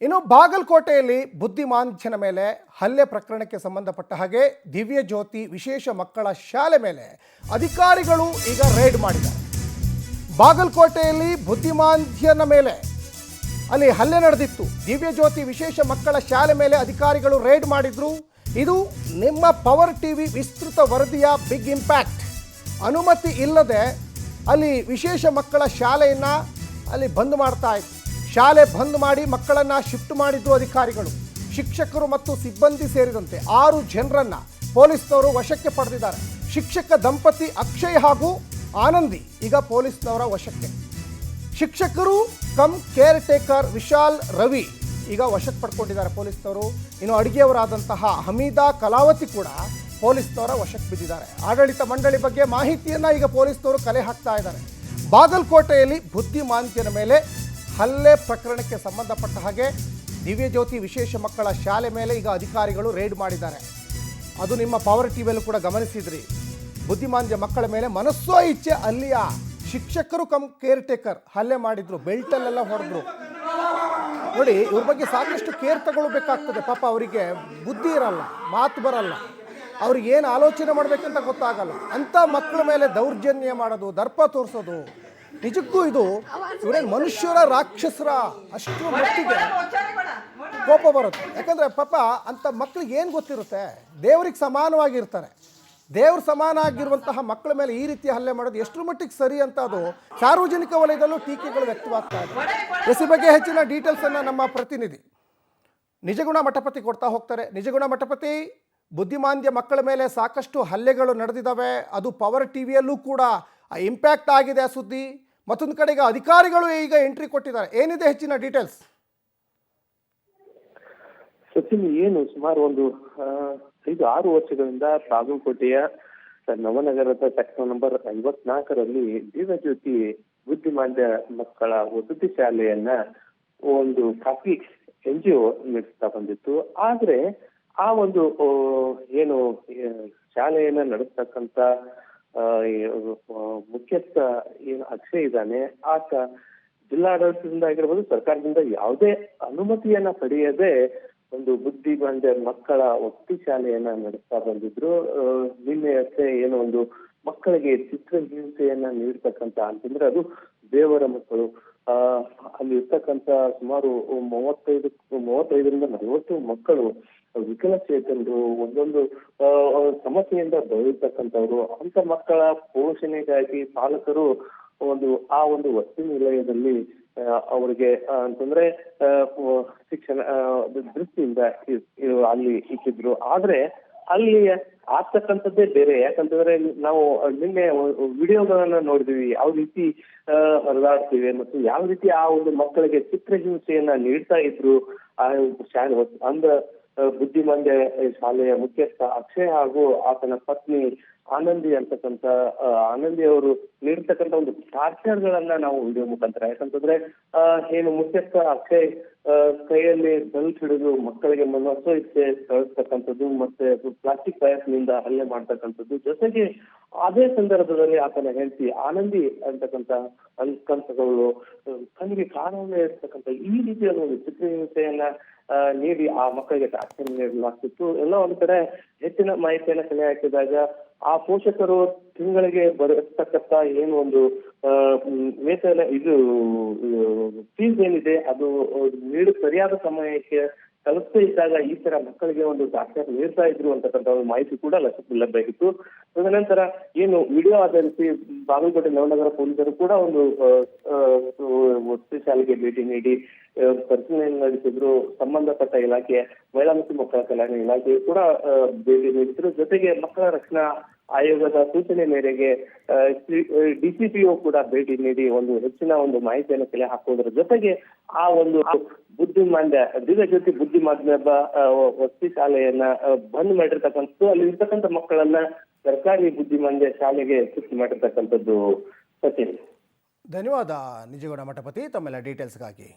ಇನ್ನು ಬಾಗಲಕೋಟೆಯಲ್ಲಿ ಬುದ್ಧಿಮಾಂದ್ಯನ ಮೇಲೆ ಹಲ್ಲೆ ಪ್ರಕರಣಕ್ಕೆ ಸಂಬಂಧಪಟ್ಟ ಹಾಗೆ ದಿವ್ಯ ಜ್ಯೋತಿ ವಿಶೇಷ ಮಕ್ಕಳ ಶಾಲೆ ಮೇಲೆ ಅಧಿಕಾರಿಗಳು ಈಗ ರೇಡ್ ಮಾಡಿದ್ದಾರೆ. ಬಾಗಲಕೋಟೆಯಲ್ಲಿ ಬುದ್ಧಿಮಾಂದ್ಯನ ಮೇಲೆ ಅಲ್ಲಿ ಹಲ್ಲೆ ನಡೆದಿತ್ತು. ದಿವ್ಯ ಜ್ಯೋತಿ ವಿಶೇಷ ಮಕ್ಕಳ ಶಾಲೆ ಮೇಲೆ ಅಧಿಕಾರಿಗಳು ರೇಡ್ ಮಾಡಿದ್ರು. ಇದು ನಿಮ್ಮ ಪವರ್ ಟಿವಿ ವಿಸ್ತೃತ ವರದಿಯ ಬಿಗ್ ಇಂಪ್ಯಾಕ್ಟ್. ಅನುಮತಿ ಇಲ್ಲದೆ ಅಲ್ಲಿ ವಿಶೇಷ ಮಕ್ಕಳ ಶಾಲೆಯನ್ನು ಅಲ್ಲಿ ಬಂದ್ ಮಾಡ್ತಾ ಇತ್ತು. ಶಾಲೆ ಬಂದ್ ಮಾಡಿ ಮಕ್ಕಳನ್ನು ಶಿಫ್ಟ್ ಮಾಡಿದ್ರು ಅಧಿಕಾರಿಗಳು. ಶಿಕ್ಷಕರು ಮತ್ತು ಸಿಬ್ಬಂದಿ ಸೇರಿದಂತೆ 6 ಜನರನ್ನು ಪೊಲೀಸ್ನವರು ವಶಕ್ಕೆ ಪಡೆದಿದ್ದಾರೆ. ಶಿಕ್ಷಕ ದಂಪತಿ ಅಕ್ಷಯ್ ಹಾಗೂ ಆನಂದಿ ಈಗ ಪೊಲೀಸ್ನವರ ವಶಕ್ಕೆ. ಶಿಕ್ಷಕರು come care taker Vishal Ravi ಈಗ ವಶಕ್ಕೆ ಪಡ್ಕೊಂಡಿದ್ದಾರೆ ಪೊಲೀಸ್ನವರು. ಇನ್ನು ಅಡುಗೆಯವರಾದಂತಹ ಹಮೀದಾ ಕಲಾವತಿ ಕೂಡ ಪೊಲೀಸ್ನವರ ವಶಕ್ಕೆ ಬಿದ್ದಿದ್ದಾರೆ. ಆಡಳಿತ ಮಂಡಳಿ ಬಗ್ಗೆ ಮಾಹಿತಿಯನ್ನು ಈಗ ಪೊಲೀಸ್ನವರು ಕಲೆ ಹಾಕ್ತಾ ಇದ್ದಾರೆ. ಬಾಗಲಕೋಟೆಯಲ್ಲಿ ಬುದ್ಧಿಮಾಂದ್ಯನ ಮೇಲೆ ಹಲ್ಲೆ ಪ್ರಕರಣಕ್ಕೆ ಸಂಬಂಧಪಟ್ಟ ಹಾಗೆ ದಿವ್ಯ ಜ್ಯೋತಿ ವಿಶೇಷ ಮಕ್ಕಳ ಶಾಲೆ ಮೇಲೆ ಈಗ ಅಧಿಕಾರಿಗಳು ರೇಡ್ ಮಾಡಿದ್ದಾರೆ. ಅದು ನಿಮ್ಮ ಪವರ್ ಟಿವಿಯಲ್ಲೂ ಕೂಡ ಗಮನಿಸಿದ್ರಿ. ಬುದ್ಧಿಮಾಂದ್ಯ ಮಕ್ಕಳ ಮೇಲೆ ಮನಸ್ಸೋ ಇಚ್ಛೆ ಅಲ್ಲಿಯ ಶಿಕ್ಷಕರು ಕಮ್ ಕೇರ್ ಟೇಕರ್ ಹಲ್ಲೆ ಮಾಡಿದ್ರು, ಬೆಲ್ಟಲ್ಲೆಲ್ಲ ಹೊಡೆದ್ರು. ನೋಡಿ, ಇವ್ರ ಬಗ್ಗೆ ಸಾಕಷ್ಟು ಕೇರ್ ತಗೊಳ್ಬೇಕಾಗ್ತದೆ. ಪಾಪ ಅವರಿಗೆ ಬುದ್ಧಿ ಇರಲ್ಲ, ಮಾತು ಬರಲ್ಲ, ಅವ್ರಿಗೆ ಏನು ಆಲೋಚನೆ ಮಾಡಬೇಕಂತ ಗೊತ್ತಾಗಲ್ಲ. ಅಂಥ ಮಕ್ಕಳ ಮೇಲೆ ದೌರ್ಜನ್ಯ ಮಾಡೋದು, ದರ್ಪ ತೋರಿಸೋದು, ನಿಜಕ್ಕೂ ಇದು ಇವರೇನು ಮನುಷ್ಯರ ರಾಕ್ಷಸರ ಅಷ್ಟು ಮಟ್ಟಿಗೆ ಕೋಪ ಬರುತ್ತೆ. ಯಾಕಂದರೆ ಪಾಪ ಅಂಥ ಮಕ್ಕಳಿಗೆ ಏನು ಗೊತ್ತಿರುತ್ತೆ? ದೇವ್ರಿಗೆ ಸಮಾನವಾಗಿರ್ತಾರೆ. ದೇವ್ರ ಸಮಾನ ಆಗಿರುವಂತಹ ಮಕ್ಕಳ ಮೇಲೆ ಈ ರೀತಿ ಹಲ್ಲೆ ಮಾಡೋದು ಎಷ್ಟರ ಮಟ್ಟಿಗೆ ಸರಿ ಅಂತ ಅದು ಸಾರ್ವಜನಿಕ ವಲಯದಲ್ಲೂ ಟೀಕೆಗಳು ವ್ಯಕ್ತವಾಗ್ತಾ ಇದೆ. ಈ ಬಗ್ಗೆ ಹೆಚ್ಚಿನ ಡೀಟೇಲ್ಸನ್ನು ನಮ್ಮ ಪ್ರತಿನಿಧಿ ನಿಜಗುಣ ಮಠಪತಿ ಕೊಡ್ತಾ ಹೋಗ್ತಾರೆ. ನಿಜಗುಣ ಮಠಪತಿ, ಬುದ್ಧಿಮಾಂದ್ಯ ಮಕ್ಕಳ ಮೇಲೆ ಸಾಕಷ್ಟು ಹಲ್ಲೆಗಳು ನಡೆದಿದ್ದಾವೆ. ಅದು ಪವರ್ ಟಿವಿಯಲ್ಲೂ ಕೂಡ ಇಂಪ್ಯಾಕ್ಟ್ ಆಗಿದೆ ಆ ಸುದ್ದಿ. ಮತ್ತೊಂದು ಕಡೆಗೆ ಅಧಿಕಾರಿಗಳು ಈಗ ಎಂಟ್ರಿ ಕೊಟ್ಟಿದ್ದಾರೆ. ಏನಿದೆ ಹೆಚ್ಚಿನ ಡೀಟೇಲ್ಸ್? ಸಚಿನ್, ಏನು ಸುಮಾರು ಒಂದು 5-6 ವರ್ಷಗಳಿಂದ ಬಾಗಲಕೋಟೆಯ ನವನಗರದ ಸೆಕ್ಟರ್ ನಂಬರ್ 54ರಲ್ಲಿ ದಿವ್ಯಜ್ಯೋತಿ ಬುದ್ಧಿಮಾಂದ್ಯ ಮಕ್ಕಳ ವಸತಿ ಶಾಲೆಯನ್ನ ಒಂದು ಖಾಸಗಿ NGO ನಡೆಸ್ತಾ ಬಂದಿತ್ತು. ಆದ್ರೆ ಆ ಒಂದು ಏನು ಶಾಲೆಯನ್ನ ನಡೆಸ್ತಕ್ಕಂತ ಮುಖ್ಯಸ್ಥ ಏನು ಅಕ್ಷಯ್ ಇದ್ದಾನೆ, ಆತ ಜಿಲ್ಲಾಡಳಿತದಿಂದ ಆಗಿರ್ಬೋದು, ಸರ್ಕಾರದಿಂದ ಯಾವುದೇ ಅನುಮತಿಯನ್ನ ಪಡೆಯದೆ ಒಂದು ಬುದ್ಧಿಮಾಂದ್ಯ ಮಕ್ಕಳ ವಸತಿ ಶಾಲೆಯನ್ನ ನಡೆಸ್ತಾ ಬಂದಿದ್ರು. ನಿನ್ನೆಯಷ್ಟೇ ಏನೋ ಒಂದು ಮಕ್ಕಳಿಗೆ ಚಿತ್ರಹಿಂಸೆಯನ್ನ ನೀಡ್ತಕ್ಕಂತ ಅಂತಂದ್ರೆ ಅದು ದೇವರ ಮಕ್ಕಳು, ಅಲ್ಲಿ ಇರ್ತಕ್ಕಂತ ಸುಮಾರು 35ರಿಂದ 40 ಮಕ್ಕಳು ವಿಕಲಚೇತನರು, ಒಂದೊಂದು ಸಮಸ್ಯೆಯಿಂದ ಬಳಲ್ತಕ್ಕಂಥವ್ರು. ಅಂತ ಮಕ್ಕಳ ಪೋಷಣೆಗಾಗಿ ಪಾಲಕರು ಆ ಒಂದು ವಸತಿ ನಿಲಯದಲ್ಲಿ ಅವರಿಗೆ ಅಂತಂದ್ರೆ ಶಿಕ್ಷಣ ದೃಷ್ಟಿಯಿಂದ ಅಲ್ಲಿ ಇಟ್ಟಿದ್ರು. ಆದ್ರೆ ಅಲ್ಲಿ ಆಗ್ತಕ್ಕಂಥದ್ದೇ ಬೇರೆ. ಯಾಕಂತಂದ್ರೆ ನಾವು ನಿನ್ನೆ ವಿಡಿಯೋಗಳನ್ನ ನೋಡಿದ್ವಿ, ಯಾವ ರೀತಿ ಹರಿದಾಡ್ತಿವೆ ಮತ್ತು ಯಾವ ರೀತಿ ಆ ಒಂದು ಮಕ್ಕಳಿಗೆ ಚಿತ್ರಹಿಂಸೆಯನ್ನ ನೀಡ್ತಾ ಇದ್ರು. ಆ ಶಾಲೆ ಅಂದ್ರ ಬುದ್ಧಿಮಾಂದ್ಯ ಶಾಲೆಯ ಮುಖ್ಯಸ್ಥ ಅಕ್ಷಯ್ ಹಾಗೂ ಆತನ ಪತ್ನಿ ಆನಂದಿ ಅಂತಕ್ಕಂಥ ಆನಂದಿ ಅವರು ನೀಡ್ತಕ್ಕಂಥ ಒಂದು ಟಾರ್ಚರ್ಗಳನ್ನ ನಾವು ವಿಡಿಯೋ ಮುಖಾಂತರ, ಯಾಕಂತಂದ್ರೆ ಏನು ಮುಖ್ಯಸ್ಥ ಅಕ್ಷಯ್ ಕೈಯಲ್ಲಿ ಬೆಲ್ಟ್ ಹಿಡಿದು ಮಕ್ಕಳಿಗೆ ಮನಸ್ಸೋ ಇಚ್ಛೆ ಕಳಿಸ್ತಕ್ಕಂಥದ್ದು, ಮತ್ತೆ ಪ್ಲಾಸ್ಟಿಕ್ ಪೈಪ್ನಿಂದ ಹಲ್ಲೆ ಮಾಡ್ತಕ್ಕಂಥದ್ದು. ಜೊತೆಗೆ ಅದೇ ಸಂದರ್ಭದಲ್ಲಿ ಆತನ ಹೆಂಡತಿ ಆನಂದಿ ಅಂತಕ್ಕಂಥ ಅಲ್ಕಂತಗಳು ಕಣ್ಣಿಗೆ ಕಾಣದೇ ಇರ್ತಕ್ಕಂಥ ಈ ರೀತಿಯ ಒಂದು ಚಿತ್ರಹಿಂಸೆಯನ್ನ ನೀಡಿ ಆ ಮಕ್ಕಳಿಗೆ ಟಾರ್ಚರ್ ನೀಡಲಾಗ್ತಿತ್ತು. ಎಲ್ಲ ಒಂದ್ ಕಡೆ ಹೆಚ್ಚಿನ ಮಾಹಿತಿಯನ್ನ ಕಲೆ ಹಾಕಿದಾಗ ಆ ಪೋಷಕರು ತಿಂಗಳಿಗೆ ಬರತಕ್ಕಂತ ಏನು ಒಂದು ವೇತನ ಇದು ಫೀಸ್ ಏನಿದೆ ಅದು ಸರಿಯಾದ ಸಮಯಕ್ಕೆ ತಲುಪದೇ ಇದ್ದಾಗ ಈ ತರ ಮಕ್ಕಳಿಗೆ ಒಂದು ಟಾರ್ಚರ್ ನೀಡ್ತಾ ಇದ್ರು ಅಂತಕ್ಕಂಥ ಒಂದು ಮಾಹಿತಿ ಕೂಡ ಲಭ್ಯವಾಗಿತ್ತು. ತದನಂತರ ಏನು ವಿಡಿಯೋ ಆಧರಿಸಿ ಬಾಗಲಕೋಟೆ ನವನಗರ ಪೊಲೀಸರು ಕೂಡ ಒಂದು ವಸತಿ ಶಾಲೆಗೆ ಭೇಟಿ ನೀಡಿ ಪರಿಶೀಲನೆ ನಡೆಸಿದ್ರು. ಸಂಬಂಧಪಟ್ಟ ಇಲಾಖೆ, ಮಹಿಳಾ ಮತ್ತು ಮಕ್ಕಳ ಕಲ್ಯಾಣ ಇಲಾಖೆಯು ಕೂಡ ಭೇಟಿ ನೀಡಿದ್ರು. ಜೊತೆಗೆ ಮಕ್ಕಳ ರಕ್ಷಣಾ ಆಯೋಗದ ಸೂಚನೆ ಮೇರೆಗೆ DCPO ಕೂಡ ಭೇಟಿ ನೀಡಿ ಒಂದು ಹೆಚ್ಚಿನ ಒಂದು ಮಾಹಿತಿಯನ್ನು ಕಲೆ ಹಾಕೋದ್ರ ಜೊತೆಗೆ ಆ ಒಂದು ಬುದ್ಧಿಮಾಂದ್ಯ ದಿವ್ಯಜ್ಯೋತಿ ಬುದ್ಧಿಮಾಂದ್ಯ ವಸತಿ ಶಾಲೆಯನ್ನ ಬಂದ್ ಮಾಡಿರ್ತಕ್ಕಂಥದ್ದು, ಅಲ್ಲಿ ಇರ್ತಕ್ಕಂಥ ಮಕ್ಕಳನ್ನ ಸರ್ಕಾರಿ ಬುದ್ಧಿಮಾಂದ್ಯ ಶಾಲೆಗೆ ಶಿಫ್ಟ್ ಮಾಡಿರ್ತಕ್ಕಂಥದ್ದು. ಸಚಿನ್, ಧನ್ಯವಾದ ನಿಜಗುಣ ಮಠಪತಿ ತಮ್ಮೆಲ್ಲ ಡೀಟೇಲ್ಸ್ಗಾಗಿ.